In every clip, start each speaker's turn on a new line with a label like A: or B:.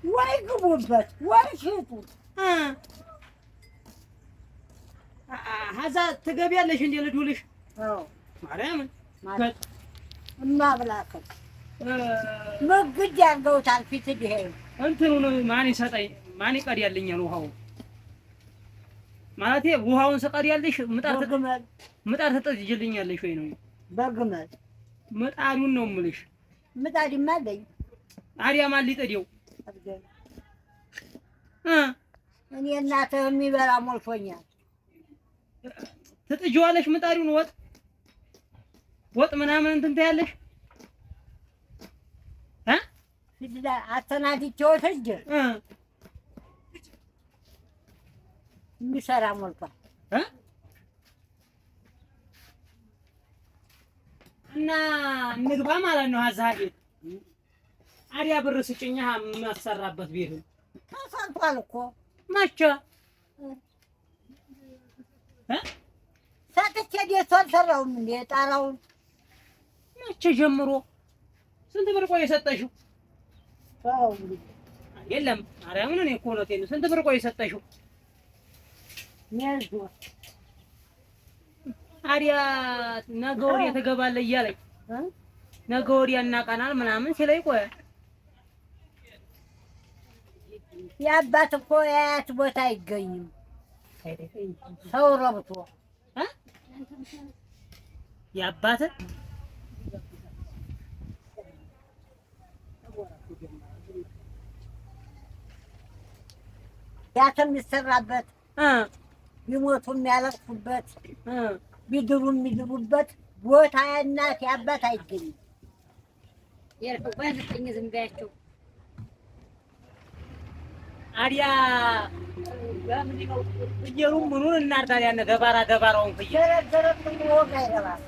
A: ወይ ግቡበት ወይ ሽጡት።
B: ሀዛ ትገቢያለሽ እንዴ ልዱልሽ?
A: አዎ
B: ማርያምን
A: እማብላከት ምግድ ያርገውታል። ፊት ይሄ
B: እንትኑን ማን ይሰጠኝ ማን ይቀዳልኛል? ውሃው ማለቴ ውሃውን ስቀዳልሽ ምጣድ ትጠጅልኛለሽ ወይ ነው?
A: በግመል
B: ምጣዱን ነው የምልሽ።
A: ምጣድማ አለኝ።
B: ታዲያ ማን ሊጥደው?
A: እኔ እናትህ የሚበላ ሞልቶኛል።
B: ትጥጂዋለሽ ምጣዱን? ወጥ ምናምን እንትን ትያለሽ?
A: አተናድቼው ትጅ የሚሰራ ሞልቷል።
B: እና እንግባ ማለት ነው። አዛ ቤት አዲያ ብር ስጭኛ የማሰራበት ቤት
A: ተሰርቷል እኮ
B: መቼ
A: ሰጥቼ ቤቱ አልሰራውም እንዴ? ጣራውን
B: መቼ ጀምሮ? ስንት ብር ቆይ የሰጠሽው? የለም ማርያምን እኔ እኮ እውነቴን ነው። ስንት ብር ቆይ የሰጠሽው? አዲያ ነገ ወዲያ ትገባለህ እያለኝ ነገ ወዲያ እናቀናል ምናምን ሲለኝ ቆየ።
A: የአባት እኮ የአያት ቦታ አይገኝም። ሰው ረብቶ
B: የአባት
A: ያተም የሚሰራበት ቢሞቱ የሚያለቅሱበት ቢድሩ የሚድሩበት ቦታ የእናት የአባት አይገኝም። ዝም በያቸው።
B: አዲያ ፍየሉን ምኑን እናርዳል? ያነ ደባራውን ፍየል
A: ወግ አይገባም።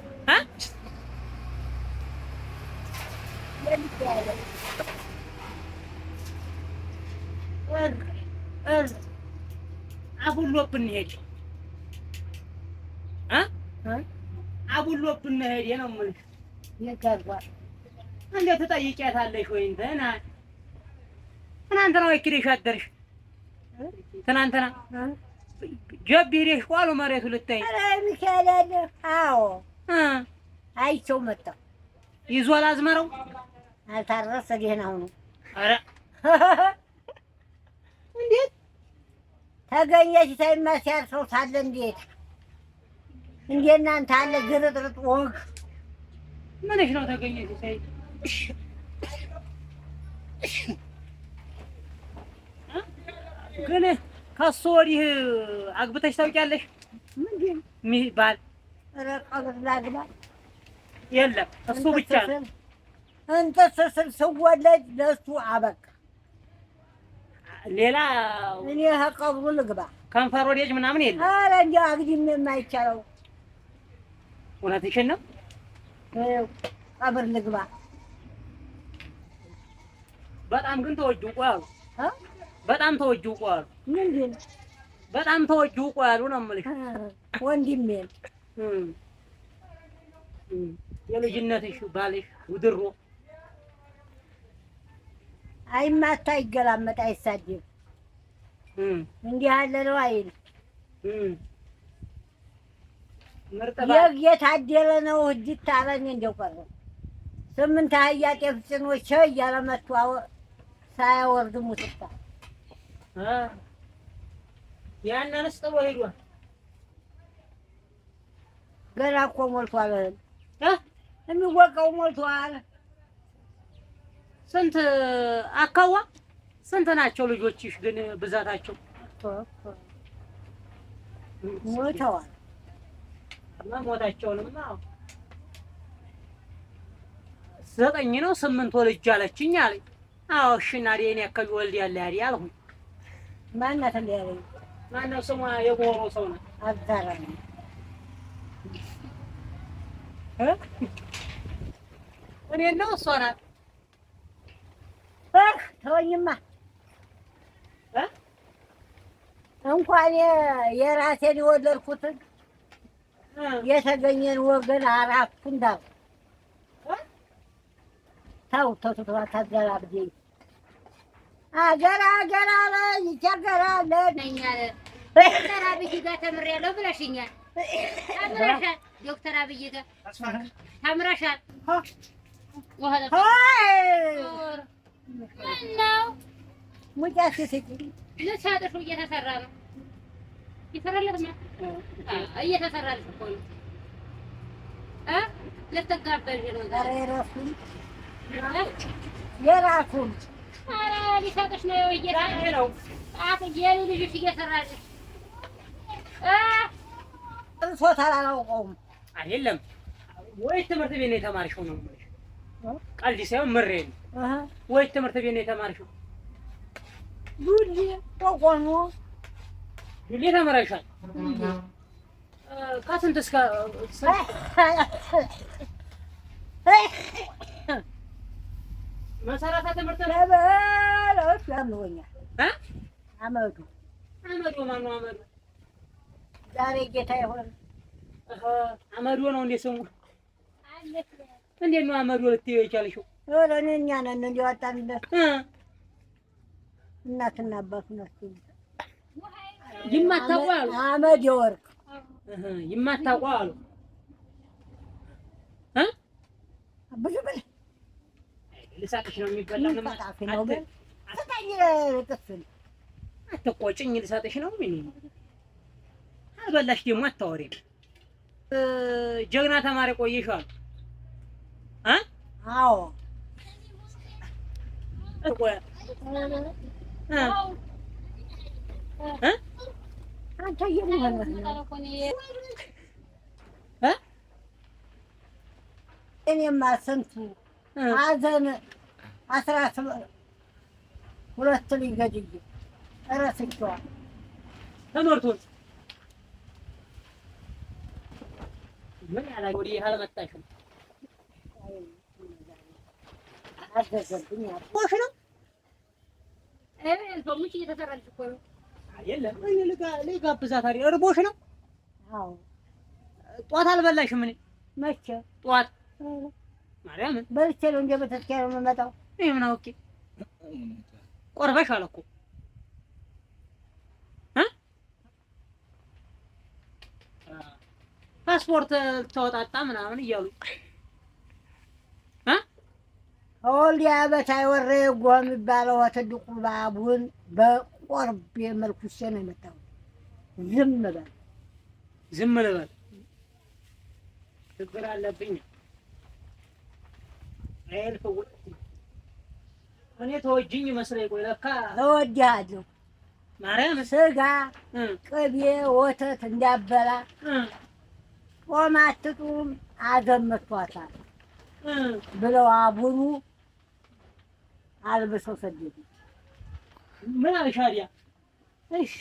B: አቡሎብን ሄድ አቡሎብን ሄድ ነው የምልሽ።
A: ይገርባል።
B: እንዴት ትጠይቂያታለሽ ወይ? ትናንትና ወይ ኪደሽ አደርሽ? ትናንትና ጀብ ሄደሽ ቋሉ መሬቱ ልታይ?
A: ኧረ ሚካኤል ያለ አዎ አይቼው መጣሁ።
B: ይዟል አዝመረው
A: አልታረሰ ደህናው ነው።
B: ኧረ እንዴት
A: ተገኘች? ተይማ ሲያርሰው ሳለ እንዴት እንደ እናንተ አለ ግርጥርጥ ወግ
B: ምንሽ ነው? ተገኘች ሳይ ግን ከሱ ወዲህ አግብተሽ ታውቂያለሽ?
A: ምንድን
B: የሚባል
A: ኧረ ቀብር ላግባ
B: የለም እሱ ብቻ ነው።
A: እንትን ስል ስወለድ ለእሱ አበቃ።
B: ሌላ
A: እኔ ከቀብሩ ልግባ
B: ከንፈር ወዲያጅ ምናምን የለም።
A: ኧረ እንዲያው አግድም የማይቻለው
B: እውነትሽን ነው።
A: ቀብር ልግባ።
B: በጣም ግን ተወጁ ቆያሉ። በጣም ተወጁ ቆያሉ።
A: ምንድን
B: በጣም ተወጁ ቆያሉ ነው የምልሽ።
A: ወንድሜን
B: የልጅነትሽ ባልሽ ውድሮ
A: አይማታ ይገላመጥ አይሳደብ እንዲህ ያለ ነው አይል። የታደለ ነው እጅት ታረኝ እንደው ቀረ 8 አህያ ጤፍ ጭኖ እያለ መጥቶ ሳያወርድ ሙትታ
B: ያንንስ ጥሎ ሄዷል።
A: ገና እኮ ሞልቷል። የሚወቃው ሞልቷል።
B: ስንት አካዋ ስንት ናቸው ልጆችሽ ግን ብዛታቸው?
A: ሞተዋል።
B: ሞታቸውንማ 9 ነው 8 ወልጅ አለችኝ አለኝ። አዎ እሺ እና እኔ አካባቢ ወልድ ያለ ያዲ አልኩኝ።
A: ማናት እንደ ያለኝ
B: ማነው ስሟ? የጎሮ ሰው ነው
A: አዛራ ነው
B: እኔ ነው እሷ ናት።
A: ተወኝማ እንኳን የራሴን የወለድኩትን የተገኘን ወገን አራቱን ዳው ተው ታዘራብኝ አገር አገር አለ ይቸገራል
C: ነኛለ ዶክተር አብይ ጋር ተምሬያለሁ ብለሽኛል። ተምረሻል? ዶክተር አብይ ጋር ተምረሻል? ምነው
A: ሙጫሽ ስቂ
C: ልሳጥሽ እየተሰራ ነው። ይሰራለት ነው እየተሰራልሽ እኮ ነው። ልትጋበዥ ነው ዛሬ
A: የራሱን
C: ኧረ ሊሰጥሽ ነው እየሰራሽ ነው። የኔ ልጅሽ እየሰራልሽ
A: እርሶታል አላውቀውም።
B: አይደለም ወይ ትምህርት ቤት ነው የተማርሽው ነው የምልሽ። ቀልድ ሳይሆን ምሬን ወይ ትምህርት ቤት ነው የተማርሽው?
A: ዱሊ ቆቆኑ
B: ዱሊ ተምረሻል? ከስንት እስከ መሰረተ ትምህርት
A: ለበለሽ ያምሆኛል። አመዱ
B: ማነው አመዱ?
A: ዛሬ ጌታ ይሆን
B: አመዱ ነው እንዴ ስሙ? እንዴት ነው አመዱ ልትይው የቻልሽው?
A: ኧረ እኛ ነን እንዲያወጣንለት እናትና አባቱ ናቸው።
B: ይማታውቁ አሉ
A: አመድ የወርቅ
B: ይማታውቁ አሉ
A: ብዙ ብለህ
B: ልሳቅሽ ነው የሚበላው
A: ነው ግን ስጠኝ ቅስል
B: አትቆጭኝ ልሳቅሽ ነው ምን አልበላሽ ደግሞ አታወሪም። ጀግና ተማሪ ቆይሻል?
A: አዎ አንተ የምሆነህ ነው እኔማ ስንቱ ሐዘን 12 ልጅ ገድዬ እረስቸዋለሁ።
B: ትምህርቱን ምን ያህል ወዲህ አልመጣሽም?
A: አዘዘብኝ
B: ቦሽ ነው
C: በሙጭ እየተሰራልሽ እኮ ነው።
B: አይደለም ልጋብዛት አይደል? እርቦሽ ነው?
A: አዎ
B: ጧት አልበላሽም? እኔ
A: መቼ
B: ጧት ማርያምን
A: በልቼ ነው እንደ ቤተክርስቲያን ነው የምመጣው።
B: ይሄ ምን አውቄ ቆርበሻል እኮ ፓስፖርት ተወጣጣ ምናምን እያሉ
A: ወልዲያ በታይ ወሬ ጎህ የሚባለው ትልቁ ባቡን በቆርቤ መልኩ ነው የመጣው። ዝም በል
B: ዝም ልበል ችግር አለብኝ። እኔ ተወጅኝ መስለኝ ቆይ ለካ
A: እወድሃለሁ።
B: ማርያም
A: ስጋ ቅቤ ወተት እንዳበላ ጾም አትጡም አዘመቷታል ብለው አቡኑ አልብሰው ሰደዱ።
B: ምን አልሽ ታዲያ?
A: እሺ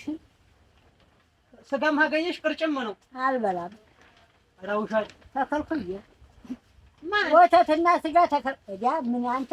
B: ስጋም ካገኘሽ ቅርጭም ነው።
A: አልበላም።
B: ኧረ ውሻት
A: ተከልክዬ ወተትና ስጋ ተከልክያ ምን አንተ